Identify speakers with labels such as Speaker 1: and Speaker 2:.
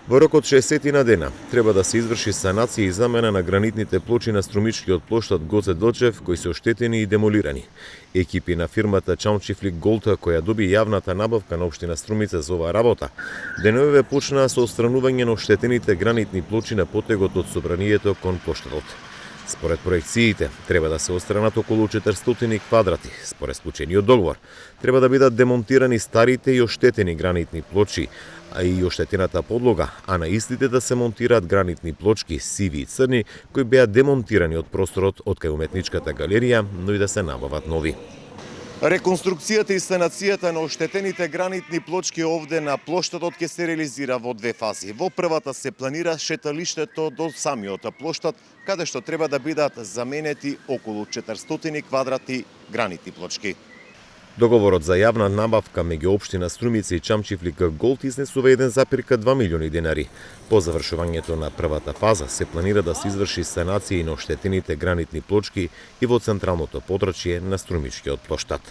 Speaker 1: Во рок од 60 дена треба да се изврши санација и замена на гранитните плочи на струмичкиот плоштад Гоце Делчев, кои се оштетени и демолирани. Екипи на фирмата Чамчифлик Голта, која доби јавната набавка на општина Струмица за оваа работа, деновиве почнаа со отстранување на оштетените гранитни плочи на потегот од собранието кон плоштадот. Според проекциите, треба да се отстранат околу 400 квадрати. Според склучениот договор, треба да бидат демонтирани старите и оштетени гранитни плочи, а и оштетената подлога, а на истите да се монтираат гранитни плочки, сиви и црни, кои беа демонтирани од просторот од кај уметничката галерија, но и да се набават нови. Реконструкцијата и санацијата на оштетените гранитни плочки овде на плоштадот ќе се реализира во две фази. Во првата се планира шеталиштето до самиот плоштад, каде што треба да бидат заменети околу 400 квадрати гранитни плочки. Договорот за јавна набавка меѓу општина Струмица и Чамчифлик Голд изнесува 1,2 милиони денари. По завршувањето на првата фаза се планира да се изврши санација и на оштетените гранитни плочки и во централното подрачје на струмичкиот плоштад.